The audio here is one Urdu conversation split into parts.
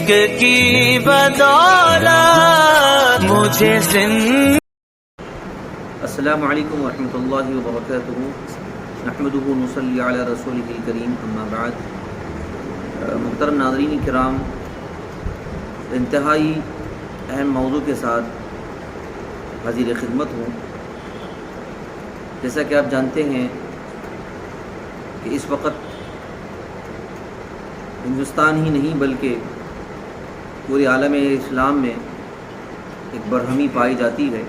عشق کی بدولت مجھے السلام علیکم ورحمۃ اللہ وبرکاتہ۔ نحمدہ ونصلی علی رسولہ الکریم، اما بعد۔ محترم ناظرین کرام، انتہائی اہم موضوع کے ساتھ حاضر خدمت ہوں۔ جیسا کہ آپ جانتے ہیں کہ اس وقت ہندوستان ہی نہیں بلکہ پورے عالم اسلام میں ایک برہمی پائی جاتی ہے۔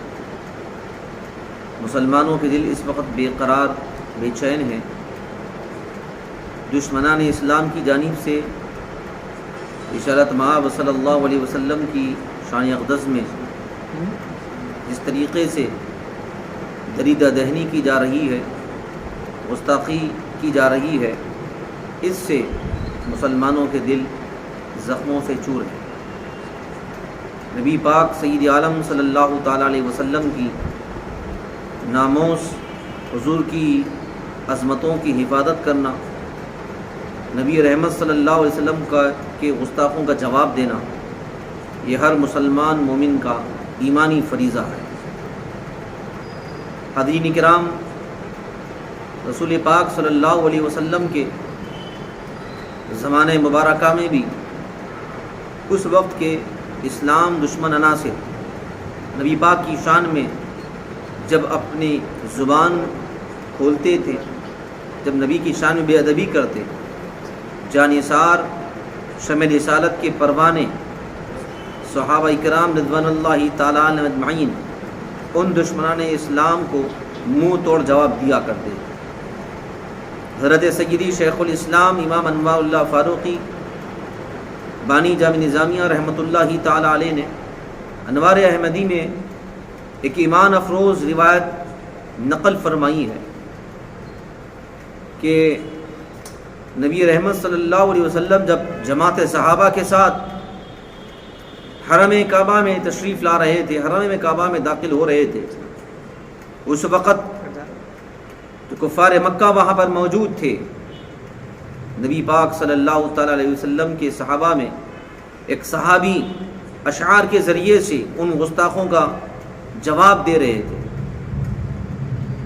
مسلمانوں کے دل اس وقت بے قرار، بے چین ہیں۔ دشمنان اسلام کی جانب سے رسالت مآب صلی اللہ علیہ وسلم کی شان اقدس میں جس طریقے سے دریدہ دہنی کی جا رہی ہے، گستاخی کی جا رہی ہے، اس سے مسلمانوں کے دل زخموں سے چور ہیں۔ نبی پاک سید عالم صلی اللہ تعالیٰ علیہ وسلم کی ناموس، حضور کی عظمتوں کی حفاظت کرنا، نبی رحمت صلی اللہ علیہ وسلم کے گستاخوں کا جواب دینا، یہ ہر مسلمان مومن کا ایمانی فریضہ ہے۔ حاضرین کرام، رسول پاک صلی اللہ علیہ وسلم کے زمانہ مبارکہ میں بھی اس وقت کے اسلام دشمن عناصر نبی پاک کی شان میں جب اپنی زبان کھولتے تھے، جب نبی کی شان میں بے ادبی کرتے، جانثار شمع رسالت کے پروانے صحابہ اکرام رضوان اللہ تعالیٰ عنہم اجمعین ان دشمنان اسلام کو منہ توڑ جواب دیا کرتے۔ حضرت سیدی شیخ الاسلام امام انوار اللہ فاروقی بانی جامع نظامیہ رحمۃ اللہ تعالیٰ علیہ نے انوار احمدی میں ایک ایمان افروز روایت نقل فرمائی ہے کہ نبی رحمت صلی اللہ علیہ وسلم جب جماعت صحابہ کے ساتھ حرم کعبہ میں تشریف لا رہے تھے، حرم کعبہ میں داخل ہو رہے تھے، اس وقت تو کفار مکہ وہاں پر موجود تھے۔ نبی پاک صلی اللہ تعالیٰ علیہ وسلم کے صحابہ میں ایک صحابی اشعار کے ذریعے سے ان گستاخوں کا جواب دے رہے تھے۔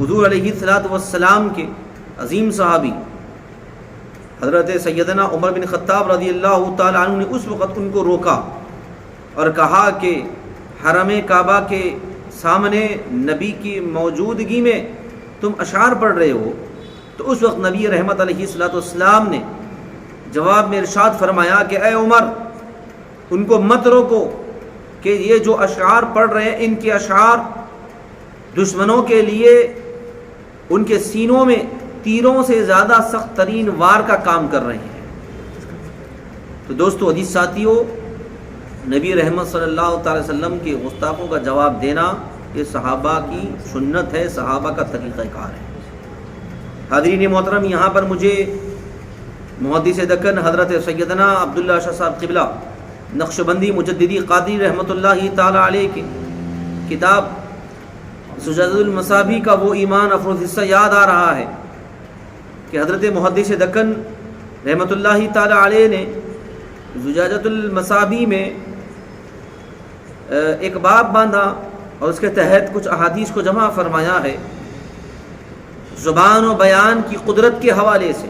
حضور علیہ الصلوۃ والسلام کے عظیم صحابی حضرت سیدنا عمر بن خطاب رضی اللہ تعالیٰ عنہ نے اس وقت ان کو روکا اور کہا کہ حرم کعبہ کے سامنے نبی کی موجودگی میں تم اشعار پڑھ رہے ہو۔ تو اس وقت نبی رحمت علیہ الصلوۃ والسلام نے جواب میں ارشاد فرمایا کہ اے عمر، ان کو مت روکو کہ یہ جو اشعار پڑھ رہے ہیں، ان کے اشعار دشمنوں کے لیے ان کے سینوں میں تیروں سے زیادہ سخت ترین وار کا کام کر رہے ہیں۔ تو دوستو، حدیث ساتھیوں، نبی رحمت صلی اللہ تعالی وسلم کے گستاخوں کا جواب دینا یہ صحابہ کی سنت ہے، صحابہ کا طریقہ کار ہے۔ حاضرین محترم، یہاں پر مجھے محدث دکن حضرت سیدنا عبداللہ شاہ صاحب قبلہ نقشبندی مجددی قادری رحمۃ اللہ تعالی علیہ کی کتاب زجاجۃ المصابیح کا وہ ایمان افروز حصہ یاد آ رہا ہے کہ حضرت محدث دکن رحمۃ اللہ تعالی علیہ نے زجاجۃ المصابیح میں ایک باب باندھا اور اس کے تحت کچھ احادیث کو جمع فرمایا ہے۔ زبان و بیان کی قدرت کے حوالے سے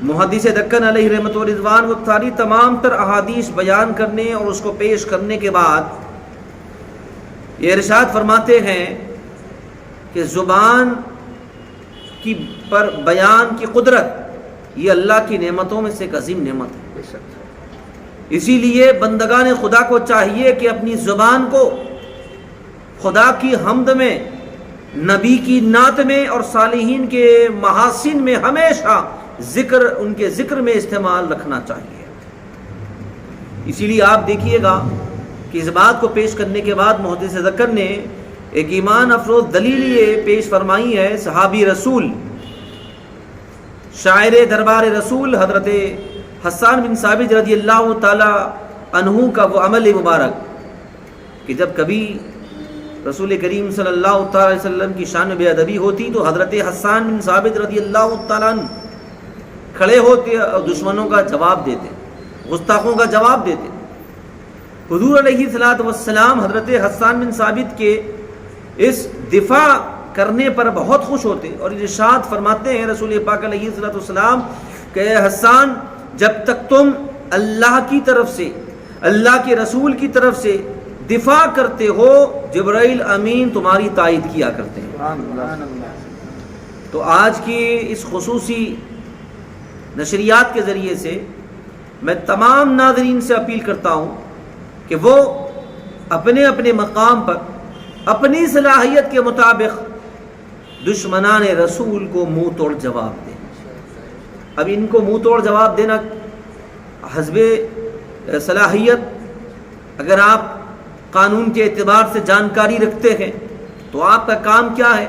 محدث دکن علیہ رحمۃ و رضوان و تاریخ تمام تر احادیث بیان کرنے اور اس کو پیش کرنے کے بعد یہ ارشاد فرماتے ہیں کہ زبان کی پر بیان کی قدرت یہ اللہ کی نعمتوں میں سے ایک عظیم نعمت ہے۔ اسی لیے بندگان خدا کو چاہیے کہ اپنی زبان کو خدا کی حمد میں، نبی کی نعت میں اور صالحین کے محاسن میں ہمیشہ ان کے ذکر میں استعمال رکھنا چاہیے۔ اسی لیے آپ دیکھیے گا کہ اس بات کو پیش کرنے کے بعد محدث ذکر نے ایک ایمان افروز دلیل یہ پیش فرمائی ہے۔ صحابی رسول، شاعر دربار رسول حضرت حسان بن ثابت رضی اللہ تعالی عنہ کا وہ عمل مبارک کہ جب کبھی رسول کریم صلی اللہ تعالی وسلم کی شان میں بے ادبی ہوتی تو حضرت حسان بن ثابت رضی اللہ تعالیٰ عنہ کھڑے ہوتے اور دشمنوں کا جواب دیتے، گستاخوں کا جواب دیتے. حضور علیہ الصلوۃ والسلام حضرت حسان بن ثابت کے اس دفاع کرنے پر بہت خوش ہوتے اور ارشاد فرماتے ہیں رسول پاک علیہ الصلوۃ والسلام کہ اے حسان، جب تک تم اللہ کی طرف سے، اللہ کے رسول کی طرف سے دفاع کرتے ہو، جبرائیل امین تمہاری تائید کیا کرتے ہیں. تو آج کی اس خصوصی نشریات کے ذریعے سے میں تمام ناظرین سے اپیل کرتا ہوں کہ وہ اپنے اپنے مقام پر اپنی صلاحیت کے مطابق دشمنان رسول کو منہ توڑ جواب دیں. اب ان کو منہ توڑ جواب دینا حسب صلاحیت، اگر آپ قانون کے اعتبار سے جانکاری رکھتے ہیں تو آپ کا کام کیا ہے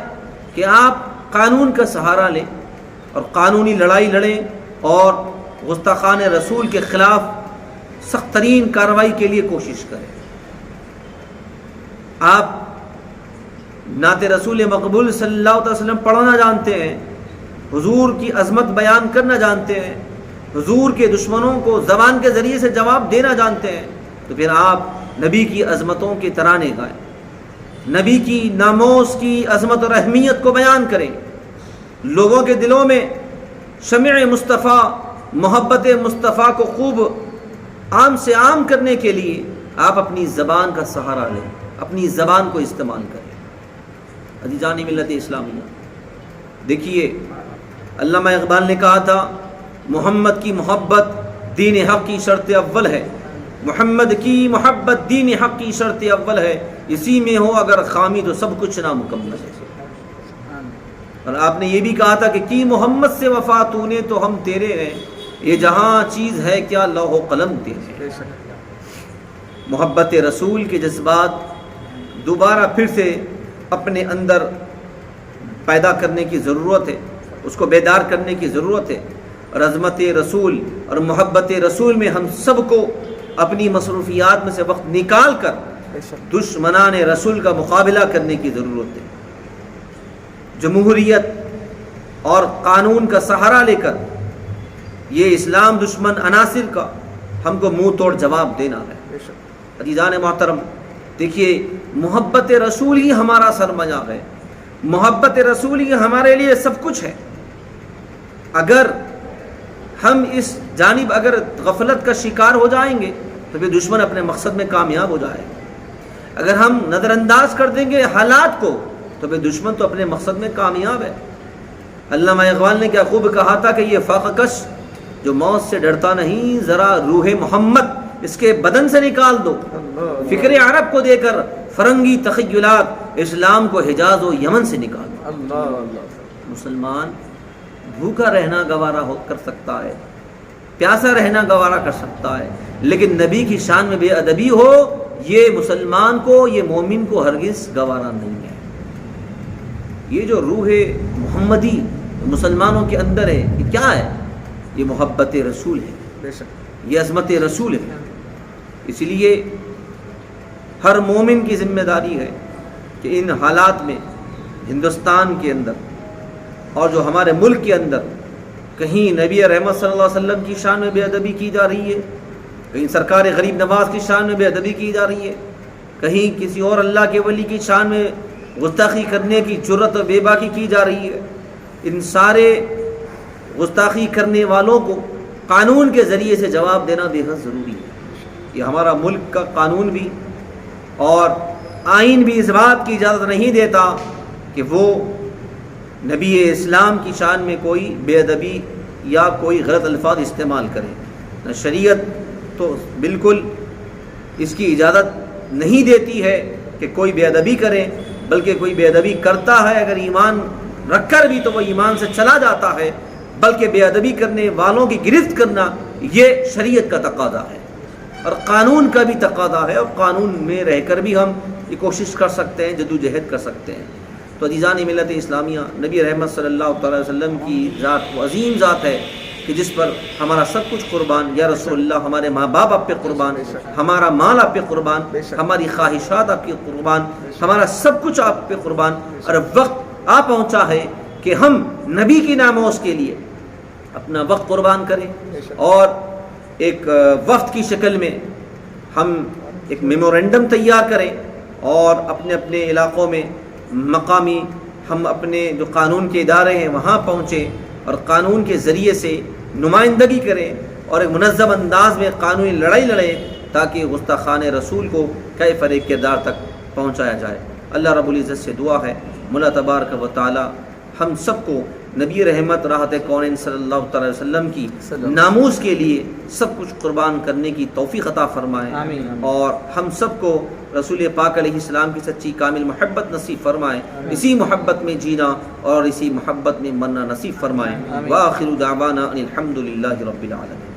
کہ آپ قانون کا سہارا لیں اور قانونی لڑائی لڑیں اور گستاخان رسول کے خلاف سخت ترین کارروائی کے لیے کوشش کریں. آپ نعت رسول مقبول صلی اللہ علیہ وسلم پڑھنا جانتے ہیں، حضور کی عظمت بیان کرنا جانتے ہیں، حضور کے دشمنوں کو زبان کے ذریعے سے جواب دینا جانتے ہیں، تو پھر آپ نبی کی عظمتوں کے ترانے گائیں، نبی کی ناموس کی عظمت اور اہمیت کو بیان کریں، لوگوں کے دلوں میں شمع مصطفیٰ، محبت مصطفیٰ کو خوب عام سے عام کرنے کے لیے آپ اپنی زبان کا سہارا لیں، اپنی زبان کو استعمال کریں. عزیزان ملت اسلامیہ، دیکھیے علامہ اقبال نے کہا تھا محمد کی محبت دین حق کی شرط اول ہے، محمد کی محبت دین حق کی شرط اول ہے، اسی میں ہو اگر خامی تو سب کچھ نامکمل ہے. اور آپ نے یہ بھی کہا تھا کہ کی محمد سے وفا تو نے تو ہم تیرے ہیں، یہ جہاں چیز ہے کیا لوح و قلم تیرے. محبت رسول کے جذبات دوبارہ پھر سے اپنے اندر پیدا کرنے کی ضرورت ہے، اس کو بیدار کرنے کی ضرورت ہے، اور عظمت رسول اور محبت رسول میں ہم سب کو اپنی مصروفیات میں سے وقت نکال کر دشمنان رسول کا مقابلہ کرنے کی ضرورت ہے. جمہوریت اور قانون کا سہارا لے کر یہ اسلام دشمن عناصر کا ہم کو منہ توڑ جواب دینا ہے. عزیزان محترم، دیکھیے محبت رسول ہی ہمارا سرمایہ ہے، محبت رسول ہی ہمارے لیے سب کچھ ہے. اگر ہم اس جانب اگر غفلت کا شکار ہو جائیں گے تو پھر دشمن اپنے مقصد میں کامیاب ہو جائے گا. اگر ہم نظر انداز کر دیں گے حالات کو تو پھر دشمن تو اپنے مقصد میں کامیاب ہے. علامہ اقبال نے کیا خوب کہا تھا کہ یہ فاقہ کش جو موت سے ڈرتا نہیں، ذرا روح محمد اس کے بدن سے نکال دو. فکر عرب کو دے کر فرنگی تخیلات، اسلام کو حجاز و یمن سے نکال دو. مسلمان بھوکا رہنا گوارا کر سکتا ہے، پیاسا رہنا گوارا کر سکتا ہے، لیکن نبی کی شان میں بے ادبی ہو یہ مسلمان کو، یہ مومن کو ہرگز گوارا نہیں ہے. یہ جو روح محمدی مسلمانوں کے اندر ہے یہ کیا ہے؟ یہ محبت رسول ہے، یہ عظمت رسول ہے. اس لیے ہر مومن کی ذمہ داری ہے کہ ان حالات میں ہندوستان کے اندر اور جو ہمارے ملک کے اندر کہیں نبی رحمت صلی اللہ علیہ وسلم کی شان میں بے ادبی کی جا رہی ہے، کہیں سرکار غریب نواز کی شان میں بے ادبی کی جا رہی ہے، کہیں کسی اور اللہ کے ولی کی شان میں گستاخی کرنے کی جرت و بے باکی کی جا رہی ہے. ان سارے گستاخی کرنے والوں کو قانون کے ذریعے سے جواب دینا بے حد ضروری ہے. یہ ہمارا ملک کا قانون بھی اور آئین بھی اس بات کی اجازت نہیں دیتا کہ وہ نبی اسلام کی شان میں کوئی بے ادبی یا کوئی غلط الفاظ استعمال کرے. نہ شریعت تو بالکل اس کی اجازت نہیں دیتی ہے کہ کوئی بے ادبی کرے، بلکہ کوئی بے ادبی کرتا ہے اگر ایمان رکھ کر بھی تو وہ ایمان سے چلا جاتا ہے، بلکہ بے ادبی کرنے والوں کی گرفت کرنا یہ شریعت کا تقاضا ہے اور قانون کا بھی تقاضا ہے، اور قانون میں رہ کر بھی ہم یہ کوشش کر سکتے ہیں، جدوجہد کر سکتے ہیں. تو عزیزان ملت اسلامیہ، نبی رحمت صلی اللہ تعالی وسلم کی ذات وہ عظیم ذات ہے کہ جس پر ہمارا سب کچھ قربان. یا رسول اللہ، ہمارے ماں باپ آپ پہ قربان، ہمارا مال آپ پہ قربان، ہماری خواہشات آپ کی قربان، ہمارا سب کچھ آپ پہ قربان. اور وقت آ پہنچا ہے کہ ہم نبی کی ناموس کے لیے اپنا وقت قربان کریں اور ایک وفد کی شکل میں ہم ایک میمورینڈم تیار کریں اور اپنے اپنے علاقوں میں مقامی ہم اپنے جو قانون کے ادارے ہیں وہاں پہنچیں اور قانون کے ذریعے سے نمائندگی کریں اور ایک منظم انداز میں قانونی لڑائی لڑیں تاکہ گستاخان رسول کو کئی فریق کردار تک پہنچایا جائے۔ اللہ رب العزت سے دعا ہے مولا تبارک و تعالی ہم سب کو نبی رحمت راحت کونین صلی اللہ تعالی وسلم کی ناموس کے لیے سب کچھ قربان کرنے کی توفیق عطا فرمائے، اور ہم سب کو رسول پاک علیہ السلام کی سچی کامل محبت نصیب فرمائے، اسی محبت میں جینا اور اسی محبت میں مرنا نصیب فرمائے۔ وآخر دعوانا ان الحمد للہ رب العالمین۔